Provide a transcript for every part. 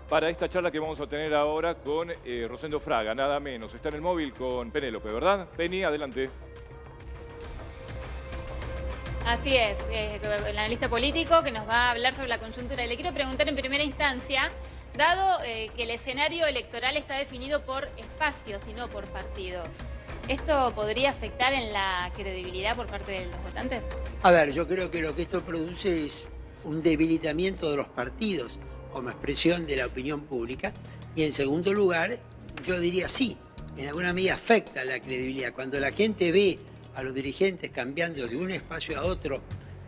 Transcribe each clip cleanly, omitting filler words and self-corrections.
para esta charla que vamos a tener ahora con Rosendo Fraga, nada menos. Está en el móvil con Penélope, ¿verdad? Penny, adelante. Así es, el analista político que nos va a hablar sobre la coyuntura. Le quiero preguntar en primera instancia, dado que el escenario electoral está definido por espacios y no por partidos, ¿esto podría afectar en la credibilidad por parte de los votantes? A ver, yo creo que lo que esto produce es un debilitamiento de los partidos como expresión de la opinión pública. Y en segundo lugar, yo diría sí, en alguna medida afecta la credibilidad. Cuando la gente ve a los dirigentes cambiando de un espacio a otro,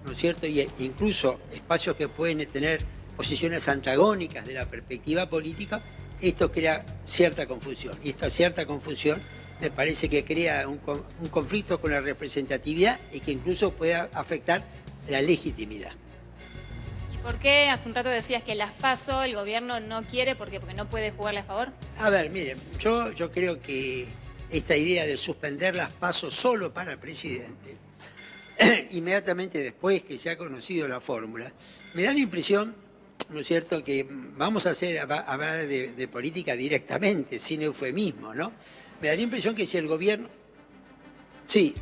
¿no es cierto? Y incluso espacios que pueden tener posiciones antagónicas de la perspectiva política, esto crea cierta confusión. Y esta cierta confusión me parece que crea un conflicto con la representatividad y que incluso pueda afectar la legitimidad. ¿Y por qué hace un rato decías que las PASO el gobierno no quiere? ¿Por qué? ¿Porque no puede jugarle a favor? A ver, miren, yo creo que esta idea de suspender las PASO solo para el presidente, inmediatamente después que se ha conocido la fórmula, me da la impresión, ¿no es cierto?, que vamos a hablar de política directamente, sin eufemismo, ¿no? Me da la impresión que si el gobierno... Sí.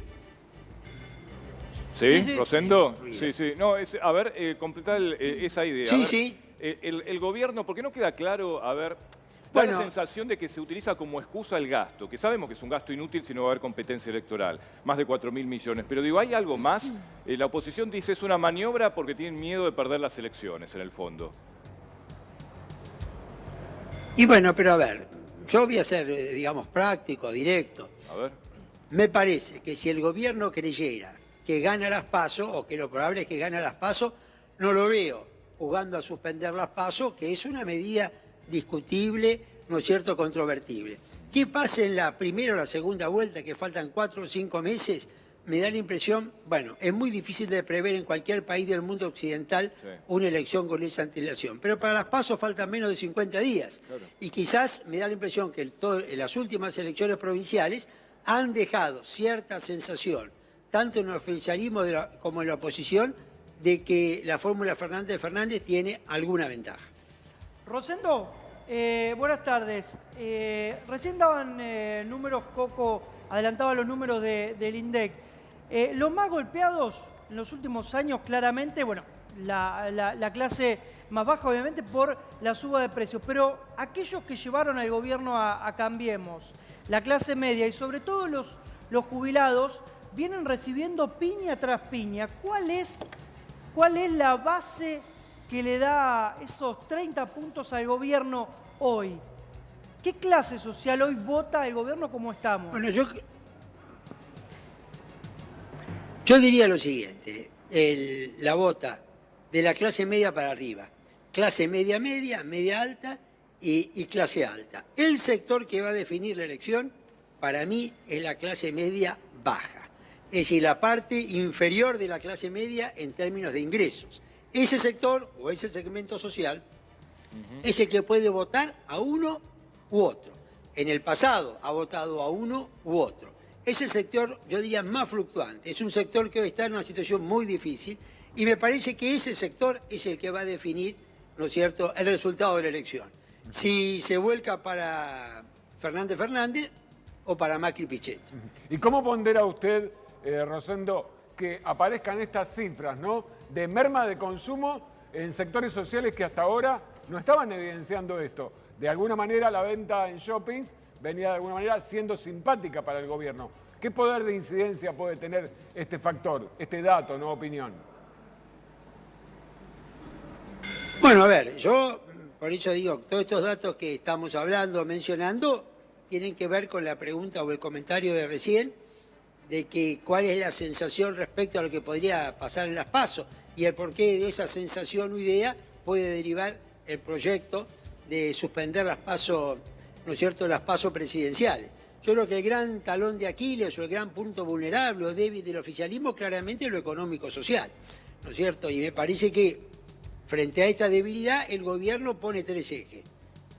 ¿Sí, Rosendo? Sí. No, a ver, completar esa idea. Sí, ver, sí. El gobierno, ¿por qué no queda claro, a ver... Da Bueno, la sensación de que se utiliza como excusa el gasto, que sabemos que es un gasto inútil si no va a haber competencia electoral, más de 4.000 millones. Pero digo, ¿hay algo más? La oposición dice es una maniobra porque tienen miedo de perder las elecciones, en el fondo. Y bueno, pero a ver, yo voy a ser, digamos, práctico, directo. A ver. Me parece que si el gobierno creyera que gana las PASO, o que lo probable es que gana las PASO, no lo veo jugando a suspender las PASO, que es una medida discutible, ¿no es cierto?, controvertible. ¿Qué pasa en la primera o la segunda vuelta, que faltan 4 o 5 meses? Me da la impresión, bueno, es muy difícil de prever en cualquier país del mundo occidental una elección con esa antelación. Pero para las PASO faltan menos de 50 días. Claro. Y quizás me da la impresión que en las últimas elecciones provinciales han dejado cierta sensación, tanto en el oficialismo como en la oposición, de que la fórmula Fernández tiene alguna ventaja. Rosendo, buenas tardes. Recién daban números, Coco adelantaba los números del INDEC. Los más golpeados en los últimos años, claramente, bueno, la clase más baja, obviamente, por la suba de precios. Pero aquellos que llevaron al gobierno a Cambiemos, la clase media y sobre todo los jubilados, vienen recibiendo piña tras piña. ¿Cuál es la base que le da esos 30 puntos al gobierno hoy? ¿Qué clase social hoy vota el gobierno como estamos? Bueno, yo diría lo siguiente, la vota de la clase media para arriba, clase media, media alta y clase alta. El sector que va a definir la elección, para mí, es la clase media baja, es decir, la parte inferior de la clase media en términos de ingresos. Ese sector o ese segmento social es el que puede votar a uno u otro. En el pasado ha votado a uno u otro. Es el sector, yo diría, más fluctuante. Es un sector que hoy está en una situación muy difícil y me parece que ese sector es el que va a definir, ¿no es cierto?, el resultado de la elección. Si se vuelca para Fernández o para Macri Pichetto. ¿Y cómo pondera usted, Rosendo, que aparezcan estas cifras, ¿no?, de merma de consumo en sectores sociales que hasta ahora no estaban evidenciando esto? De alguna manera la venta en shoppings venía de alguna manera siendo simpática para el gobierno. ¿Qué poder de incidencia puede tener este factor, este dato, no opinión? Bueno, a ver, yo por eso digo, todos estos datos que estamos hablando, mencionando, tienen que ver con la pregunta o el comentario de recién, de que cuál es la sensación respecto a lo que podría pasar en las PASO y el porqué de esa sensación o idea puede derivar el proyecto de suspender las PASO, ¿no es cierto?, las PASO presidenciales. Yo creo que el gran talón de Aquiles o el gran punto vulnerable o débil del oficialismo claramente es lo económico-social, ¿no es cierto? Y me parece que frente a esta debilidad el gobierno pone 3 ejes.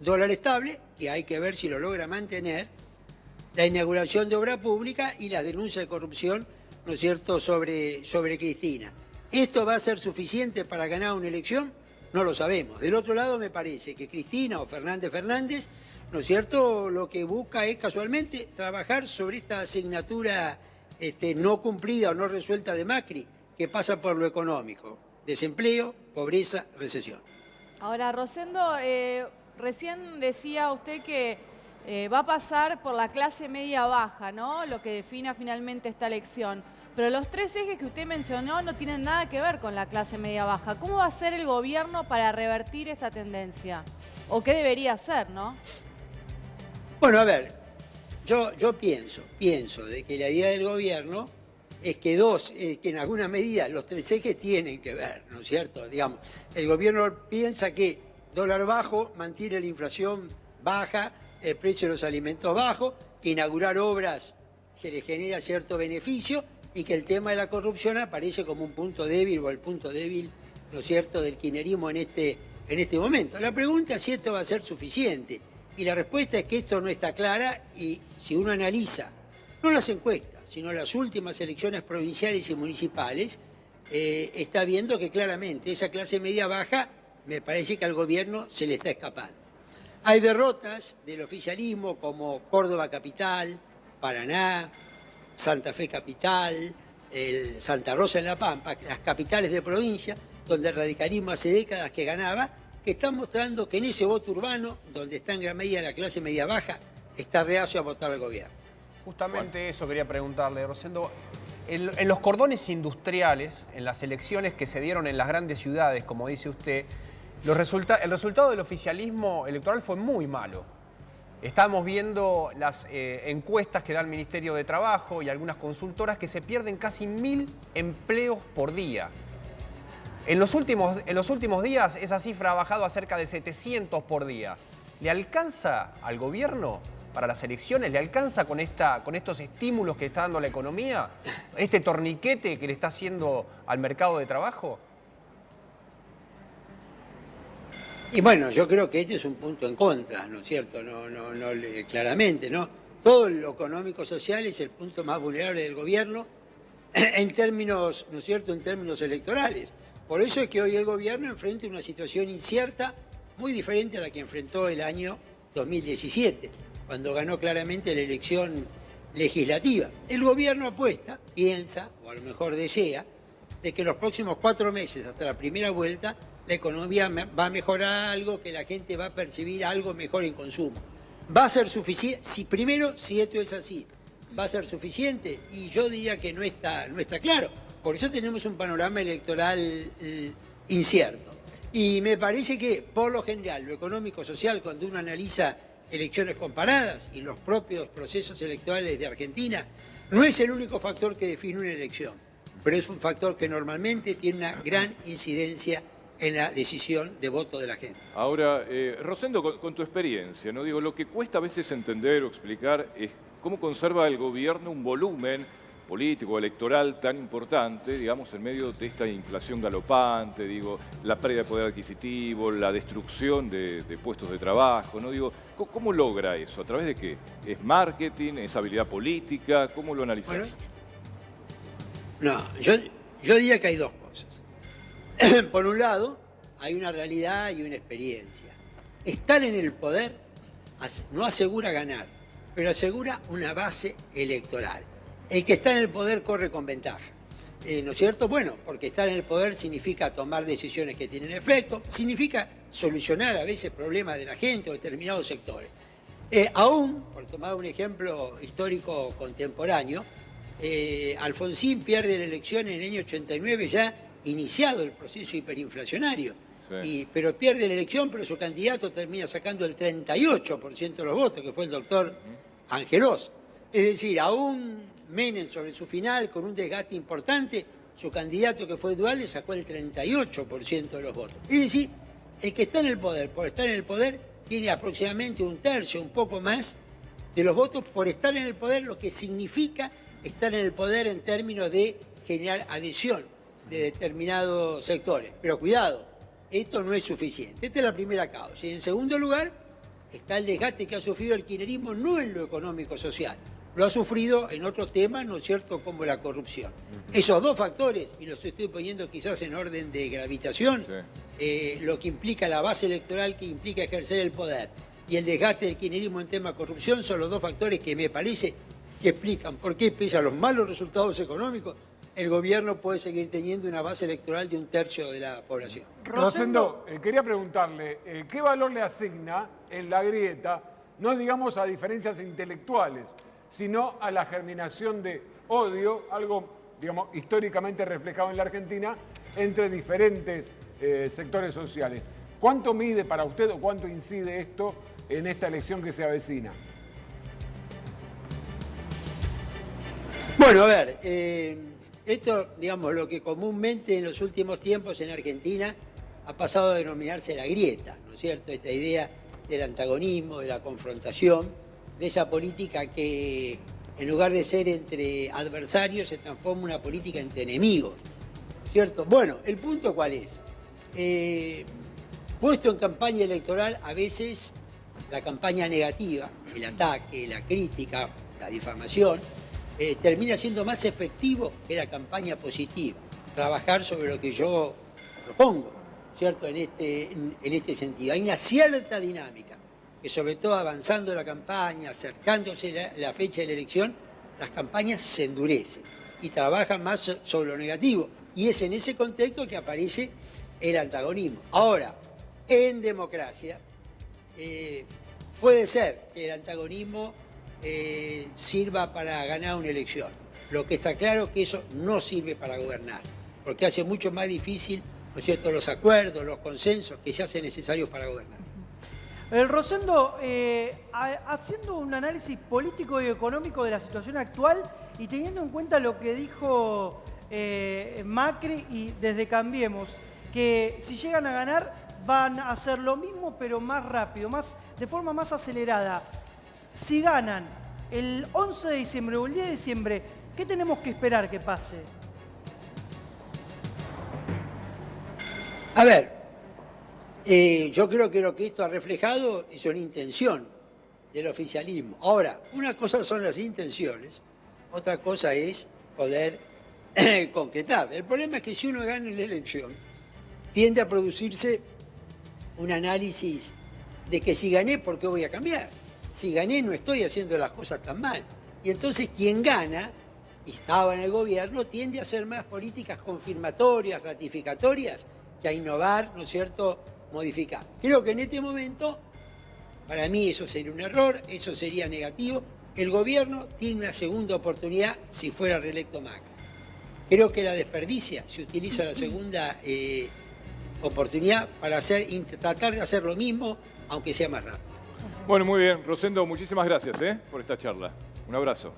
Dólar estable, que hay que ver si lo logra mantener, la inauguración de obra pública y la denuncia de corrupción, ¿no es cierto?, sobre Cristina. ¿Esto va a ser suficiente para ganar una elección? no lo sabemos. Del otro lado me parece que Cristina o Fernández, ¿no es cierto?, lo que busca es casualmente trabajar sobre esta asignatura no cumplida o no resuelta de Macri, que pasa por lo económico, desempleo, pobreza, recesión. Ahora, Rosendo, recién decía usted que va a pasar por la clase media baja, ¿no? Lo que defina finalmente esta elección. Pero los tres ejes que usted mencionó no tienen nada que ver con la clase media baja. ¿Cómo va a hacer el gobierno para revertir esta tendencia? ¿O qué debería hacer, no? Bueno, a ver, yo pienso de que la idea del gobierno es que que en alguna medida los tres ejes tienen que ver, ¿no es cierto? Digamos, el gobierno piensa que dólar bajo mantiene la inflación baja, el precio de los alimentos bajo, que inaugurar obras que le genera cierto beneficio y que el tema de la corrupción aparece como un punto débil o el punto débil, ¿no es cierto?, del kirchnerismo en este momento. La pregunta es si esto va a ser suficiente y la respuesta es que esto no está clara y si uno analiza, no las encuestas, sino las últimas elecciones provinciales y municipales, está viendo que claramente esa clase media baja me parece que al gobierno se le está escapando. Hay derrotas del oficialismo como Córdoba Capital, Paraná, Santa Fe Capital, Santa Rosa en La Pampa, las capitales de provincia, donde el radicalismo hace décadas que ganaba, que están mostrando que en ese voto urbano, donde está en gran medida la clase media baja, está reacio a votar al gobierno. Justamente eso quería preguntarle, Rosendo. En los cordones industriales, en las elecciones que se dieron en las grandes ciudades, como dice usted, el resultado del oficialismo electoral fue muy malo. Estamos viendo las encuestas que da el Ministerio de Trabajo y algunas consultoras que se pierden casi 1000 empleos por día. En los últimos días esa cifra ha bajado a cerca de 700 por día. ¿Le alcanza al gobierno para las elecciones? ¿Le alcanza con estos estímulos que está dando la economía? ¿Este torniquete que le está haciendo al mercado de trabajo? Y bueno, yo creo que este es un punto en contra, ¿no es cierto? Claramente, ¿no? Todo lo económico-social es el punto más vulnerable del gobierno en términos, ¿no es cierto?, en términos electorales. Por eso es que hoy el gobierno enfrenta una situación incierta, muy diferente a la que enfrentó el año 2017, cuando ganó claramente la elección legislativa. El gobierno apuesta, piensa, o a lo mejor desea, de que en los próximos 4 meses, hasta la primera vuelta, la economía va a mejorar algo, que la gente va a percibir algo mejor en consumo. ¿Va a ser suficiente? Si esto es así, ¿va a ser suficiente? Y yo diría que no está claro. Por eso tenemos un panorama electoral incierto. Y me parece que, por lo general, lo económico-social, cuando uno analiza elecciones comparadas y los propios procesos electorales de Argentina, no es el único factor que define una elección, pero es un factor que normalmente tiene una gran incidencia en la decisión de voto de la gente. Ahora, Rosendo, con tu experiencia, ¿no? Digo, lo que cuesta a veces entender o explicar es cómo conserva el gobierno un volumen político, electoral tan importante, digamos, en medio de esta inflación galopante, digo, la pérdida de poder adquisitivo, la destrucción de puestos de trabajo, ¿no? Digo, ¿cómo logra eso? ¿A través de qué? ¿Es marketing? ¿Es habilidad política? ¿Cómo lo analizas? Bueno, no, yo diría que hay dos cosas. Por un lado, hay una realidad y una experiencia. Estar en el poder no asegura ganar, pero asegura una base electoral. El que está en el poder corre con ventaja, ¿no es cierto? Bueno, porque estar en el poder significa tomar decisiones que tienen efecto, significa solucionar a veces problemas de la gente o determinados sectores. Aún, por tomar un ejemplo histórico contemporáneo, Alfonsín pierde la elección en el año 89, ya iniciado el proceso hiperinflacionario, sí. Pero pierde la elección, pero su candidato termina sacando el 38% de los votos, que fue el doctor Angelós. Es decir, aún Menem sobre su final, con un desgaste importante, su candidato que fue Dualde sacó el 38% de los votos. Es decir, el que está en el poder, por estar en el poder, tiene aproximadamente un tercio, un poco más, de los votos por estar en el poder, lo que significa estar en el poder en términos de generar adhesión de determinados sectores. Pero cuidado, esto no es suficiente. Esta es la primera causa. Y en segundo lugar, está el desgaste que ha sufrido el kirchnerismo, no en lo económico-social, lo ha sufrido en otros temas, ¿no es cierto?, como la corrupción. Esos dos factores, y los estoy poniendo quizás en orden de gravitación, lo que implica la base electoral que implica ejercer el poder y el desgaste del kirchnerismo en tema de corrupción, son los dos factores que me parece que explican por qué, pese a los malos resultados económicos, el gobierno puede seguir teniendo una base electoral de 1/3 de la población. Rosendo, quería preguntarle, ¿qué valor le asigna en la grieta, no digamos a diferencias intelectuales, sino a la germinación de odio, algo, digamos, históricamente reflejado en la Argentina, entre diferentes sectores sociales? ¿Cuánto mide para usted o cuánto incide esto en esta elección que se avecina? Bueno, a ver, esto, digamos, lo que comúnmente en los últimos tiempos en Argentina ha pasado a denominarse la grieta, ¿no es cierto? Esta idea del antagonismo, de la confrontación, de esa política que en lugar de ser entre adversarios se transforma en una política entre enemigos, ¿cierto? Bueno, el punto ¿cuál es? Puesto en campaña electoral, a veces la campaña negativa, el ataque, la crítica, la difamación, termina siendo más efectivo que la campaña positiva. Trabajar sobre lo que yo propongo, ¿cierto? En este sentido. Hay una cierta dinámica que, sobre todo avanzando la campaña, acercándose la fecha de la elección, las campañas se endurecen y trabajan más sobre lo negativo. Y es en ese contexto que aparece el antagonismo. Ahora, en democracia, puede ser que el antagonismo sirva para ganar una elección. Lo que está claro es que eso no sirve para gobernar, porque hace mucho más difícil, ¿no es cierto?, los acuerdos, los consensos que se hacen necesarios para gobernar. Rosendo, haciendo un análisis político y económico de la situación actual y teniendo en cuenta lo que dijo Macri y desde Cambiemos, que si llegan a ganar van a hacer lo mismo pero más rápido, de forma más acelerada. Si ganan el 11 de diciembre o el 10 de diciembre, ¿qué tenemos que esperar que pase? A ver, yo creo que lo que esto ha reflejado es una intención del oficialismo. Ahora, una cosa son las intenciones, otra cosa es poder concretar. El problema es que si uno gana la elección, tiende a producirse un análisis de que si gané, ¿por qué voy a cambiar? Si gané, no estoy haciendo las cosas tan mal. Y entonces quien gana, y estaba en el gobierno, tiende a hacer más políticas confirmatorias, ratificatorias, que a innovar, ¿no es cierto?, modificar. Creo que en este momento, para mí eso sería un error, eso sería negativo. El gobierno tiene una segunda oportunidad si fuera reelecto Macri. Creo que la desperdicia, se utiliza la segunda oportunidad para tratar de hacer lo mismo, aunque sea más rápido. Bueno, muy bien. Rosendo, muchísimas gracias por esta charla. Un abrazo.